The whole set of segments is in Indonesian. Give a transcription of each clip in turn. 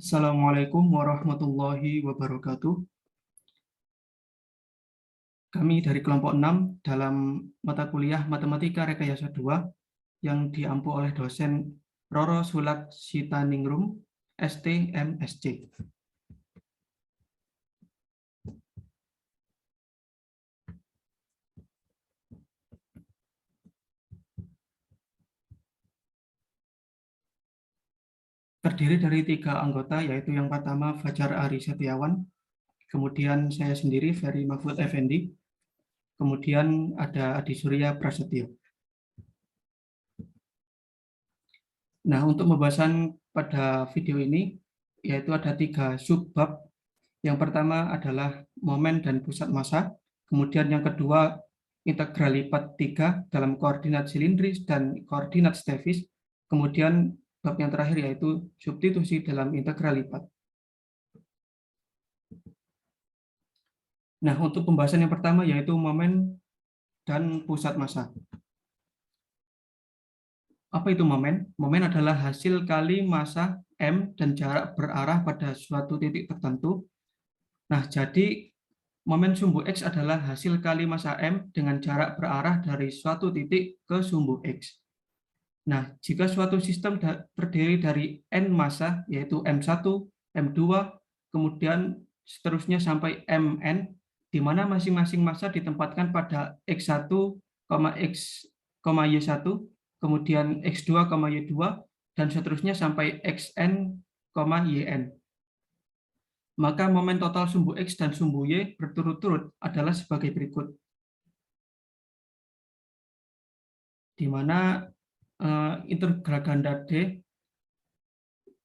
Assalamualaikum warahmatullahi wabarakatuh. Kami dari kelompok 6 dalam mata kuliah Matematika Rekayasa 2 yang diampu oleh dosen Roro Sulat Sitaningrum, ST, MSc. Terdiri dari 3 anggota, yaitu yang pertama Fajar Ari Setiawan, kemudian saya sendiri Ferry Mahfud Effendi, kemudian ada Adi Surya Prasetyo. Nah, untuk pembahasan pada video ini, yaitu ada 3 subbab. Yang pertama adalah momen dan pusat massa, kemudian yang kedua integral lipat 3 dalam koordinat silindris dan koordinat stafis, kemudian bab yang terakhir yaitu substitusi dalam integral lipat. Nah, untuk pembahasan yang pertama yaitu momen dan pusat massa. Apa itu momen? Momen adalah hasil kali massa M dan jarak berarah pada suatu titik tertentu. Nah, jadi momen sumbu X adalah hasil kali massa M dengan jarak berarah dari suatu titik ke sumbu X. Nah, jika suatu sistem terdiri dari N massa, yaitu M1, M2, kemudian seterusnya sampai Mn, di mana masing-masing massa ditempatkan pada X1, X, Y1, kemudian X2, Y2, dan seterusnya sampai Xn, Yn. Maka momen total sumbu X dan sumbu Y berturut-turut adalah sebagai berikut. Di mana integral ganda D,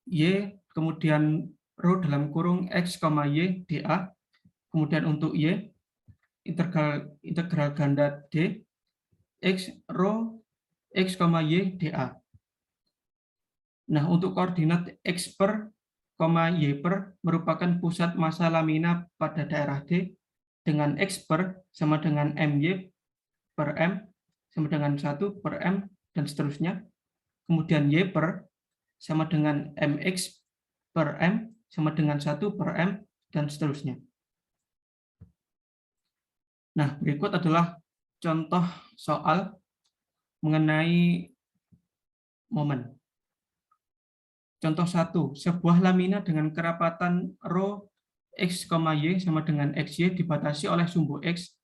Y, kemudian rho dalam kurung X, Y, dA, kemudian untuk Y, integral ganda D, X, rho, X, Y, dA. Nah, untuk koordinat X per, Y per merupakan pusat massa lamina pada daerah D, dengan X per sama dengan MY per M, sama dengan 1 per M, dan seterusnya. Kemudian Y per sama dengan MX per M, sama dengan 1 per M, dan seterusnya. Nah, berikut adalah contoh soal mengenai momen. Contoh 1, sebuah lamina dengan kerapatan rho X, Y sama dengan XY dibatasi oleh sumbu X,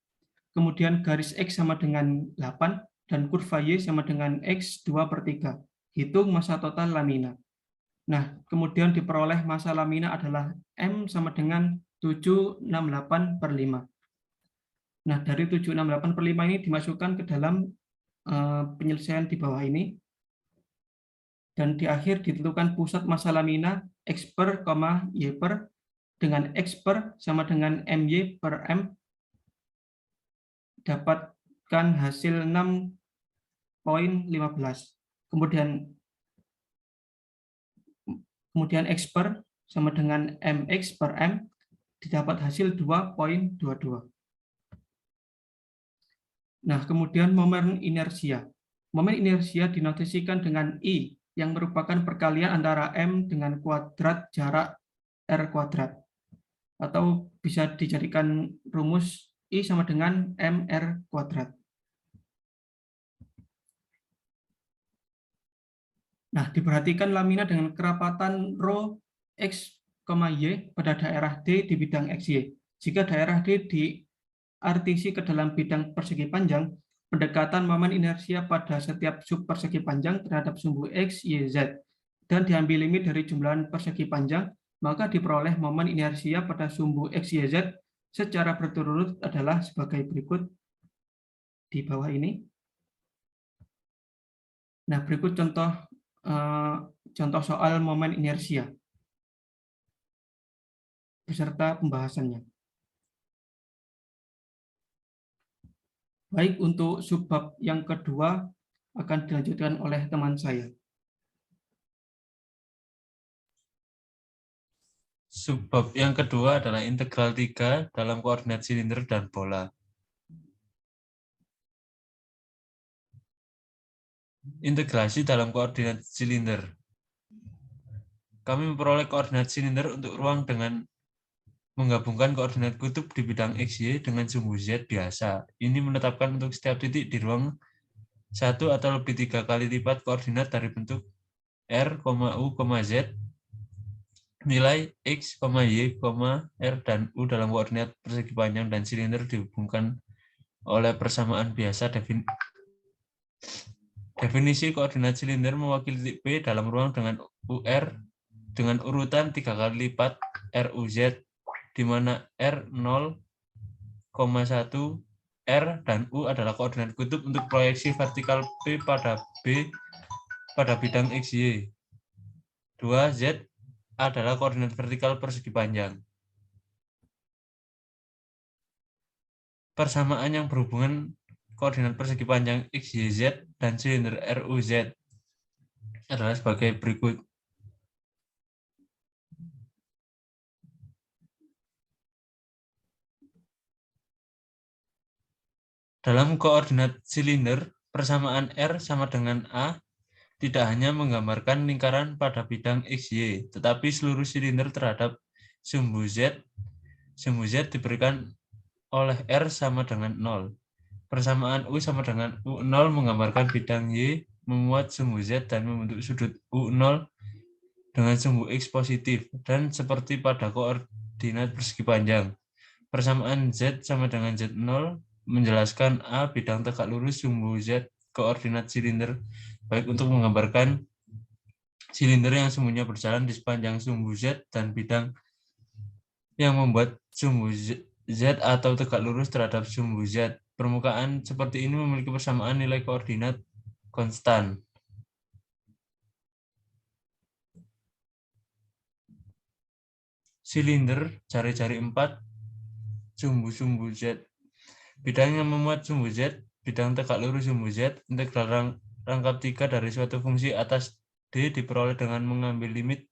kemudian garis X sama dengan 8, dan kurva Y sama dengan X 2 per 3. Hitung massa total lamina. Nah, kemudian diperoleh massa lamina adalah M sama dengan 768 per 5. Nah, dari 768 per 5 ini dimasukkan ke dalam penyelesaian di bawah ini. Dan di akhir ditentukan pusat massa lamina X per, Y per, dengan X per sama dengan MY per M, dapatkan hasil 6,15. Kemudian X per sama dengan MX per M, didapat hasil 2,22. Nah, kemudian momen inersia. Momen inersia dinotasikan dengan I, yang merupakan perkalian antara M dengan kuadrat jarak R kuadrat. Atau bisa dijadikan rumus I sama dengan MR kuadrat. Nah, diperhatikan lamina dengan kerapatan rho X, Y pada daerah D di bidang XY. Jika daerah D diartisi ke dalam bidang persegi panjang, pendekatan momen inersia pada setiap sub persegi panjang terhadap sumbu X, Y, Z, dan diambil limit dari jumlah persegi panjang, maka diperoleh momen inersia pada sumbu X, Y, Z secara berturut-turut adalah sebagai berikut di bawah ini. Nah, berikut contoh soal momen inersia beserta pembahasannya. Baik, untuk subbab yang kedua akan dilanjutkan oleh teman saya. Subbab yang kedua adalah integral 3 dalam koordinat silinder dan bola. Integrasi dalam koordinat silinder. Kami memperoleh koordinat silinder untuk ruang dengan menggabungkan koordinat kutub di bidang XY dengan sumbu Z biasa. Ini menetapkan untuk setiap titik di ruang 1 atau lebih 3 kali lipat koordinat dari bentuk R, U, Z, nilai X, Y, R, dan U dalam koordinat persegi panjang dan silinder dihubungkan oleh persamaan biasa. Definisi koordinat silinder mewakili titik P dalam ruang dengan UR dengan urutan 3 kali lipat RUZ, di mana R 0,1, R dan U adalah koordinat kutub untuk proyeksi vertikal P pada bidang XY. 2 Z adalah koordinat vertikal persegi panjang. Persamaan yang berhubungan koordinat persegi panjang XYZ dan silinder RUZ adalah sebagai berikut. Dalam koordinat silinder, persamaan R sama dengan A tidak hanya menggambarkan lingkaran pada bidang XY, tetapi seluruh silinder terhadap sumbu Z. Sumbu Z diberikan oleh R sama dengan 0. Persamaan U sama dengan U0 menggambarkan bidang Y memuat sumbu Z dan membentuk sudut U0 dengan sumbu X positif, dan seperti pada koordinat persegi panjang. Persamaan Z sama dengan Z0 menjelaskan A bidang tegak lurus sumbu Z koordinat silinder, baik untuk menggambarkan silinder yang sumbunya berjalan di sepanjang sumbu Z dan bidang yang membuat sumbu Z atau tegak lurus terhadap sumbu Z. Permukaan seperti ini memiliki persamaan nilai koordinat konstan. Silinder jari-jari 4 sumbu-sumbu Z. Bidang yang memuat sumbu Z, bidang tegak lurus sumbu Z, integral rangkap 3 dari suatu fungsi atas D diperoleh dengan mengambil limit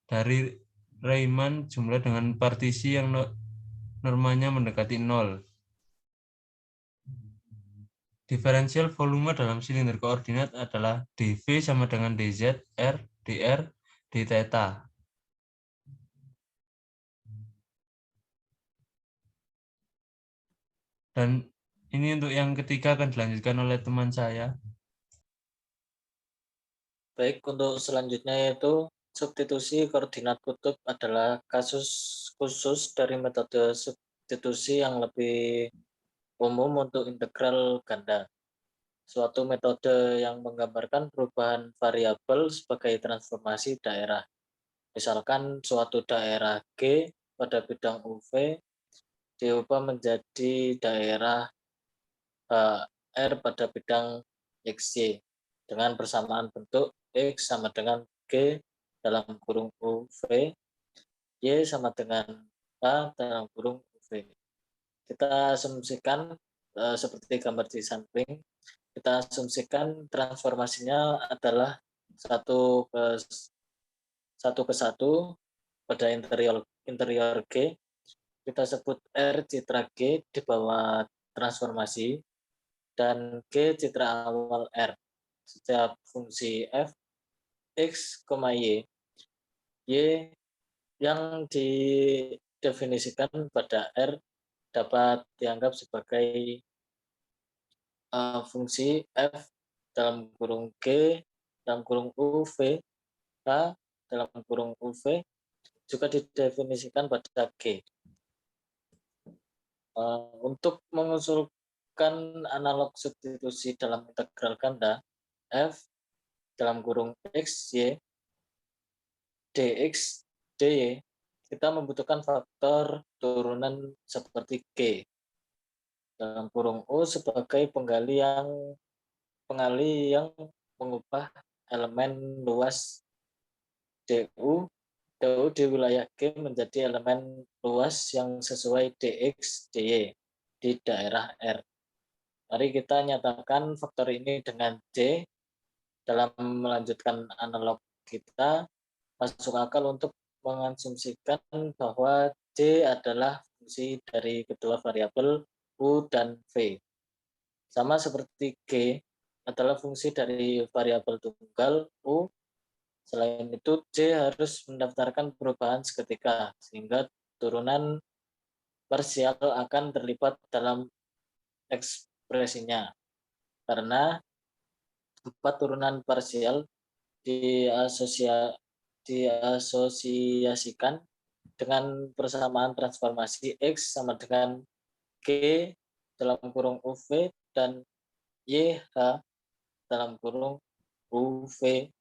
dari Riemann jumlah dengan partisi yang normanya mendekati 0. Diferensial volume dalam silinder koordinat adalah dV sama dengan dz, R, dr, d theta. Dan ini untuk yang ketiga akan dilanjutkan oleh teman saya. Baik, untuk selanjutnya yaitu substitusi koordinat kutub adalah kasus khusus dari metode substitusi yang lebih umum untuk integral ganda. Suatu metode yang menggambarkan perubahan variabel sebagai transformasi daerah. Misalkan suatu daerah G pada bidang UV diubah menjadi daerah R pada bidang XY dengan persamaan bentuk X sama dengan G dalam kurung UV, Y sama dengan A dalam kurung UV. Kita asumsikan seperti gambar di samping, kita asumsikan transformasinya adalah satu ke satu pada interior G. Kita sebut R citra G di bawah transformasi dan G citra awal R. Setiap fungsi f, x, y, y yang didefinisikan pada R dapat dianggap sebagai fungsi f dalam kurung G dalam kurung UV, H dalam kurung UV juga didefinisikan pada G. Untuk mengusulkan analog substitusi dalam integral ganda f dalam kurung x, y, dx, dy, kita membutuhkan faktor turunan seperti G dalam kurung U sebagai pengali yang mengubah elemen luas DU di wilayah G menjadi elemen luas yang sesuai dx, dy di daerah R. Mari kita nyatakan faktor ini dengan J. Dalam melanjutkan analog kita, masuk akal untuk mengasumsikan bahwa J adalah fungsi dari kedua variabel U dan V. Sama seperti G adalah fungsi dari variabel tunggal U Selain itu, J harus mendaftarkan perubahan seketika, sehingga turunan parsial akan terlibat dalam ekspresinya. Karena empat turunan parsial diasosiasikan dengan persamaan transformasi X sama dengan G dalam kurung UV dan YH dalam kurung UV.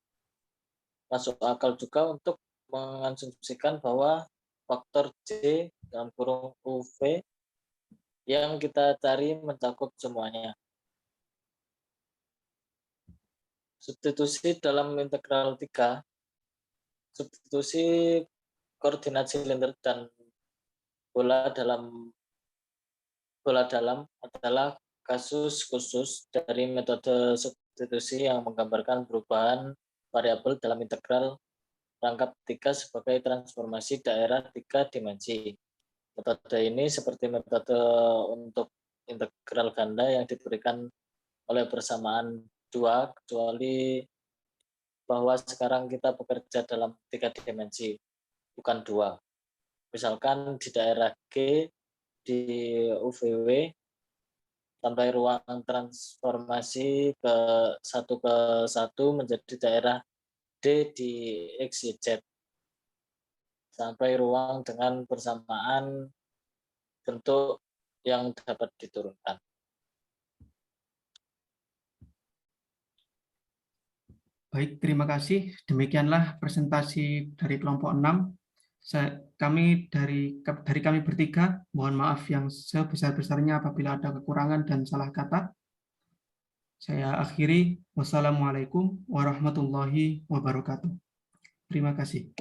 Masuk akal juga untuk mengasumsikan bahwa faktor J dalam kurung UV yang kita cari mencakup semuanya. Substitusi dalam integral 3, substitusi koordinat silinder dan bola dalam adalah kasus khusus dari metode substitusi yang menggambarkan perubahan variabel dalam integral rangkap 3 sebagai transformasi daerah 3 dimensi. Metode ini seperti metode untuk integral ganda yang diberikan oleh persamaan 2, kecuali bahwa sekarang kita bekerja dalam 3 dimensi, bukan 2. Misalkan di daerah G di UVW sampai ruang transformasi ke 1 menjadi daerah D di XYZ sampai ruang dengan persamaan bentuk yang dapat diturunkan. Baik, terima kasih. Demikianlah presentasi dari kelompok 6. Dari kami bertiga, mohon maaf yang sebesar-besarnya apabila ada kekurangan dan salah kata. Saya akhiri. Wassalamualaikum warahmatullahi wabarakatuh. Terima kasih.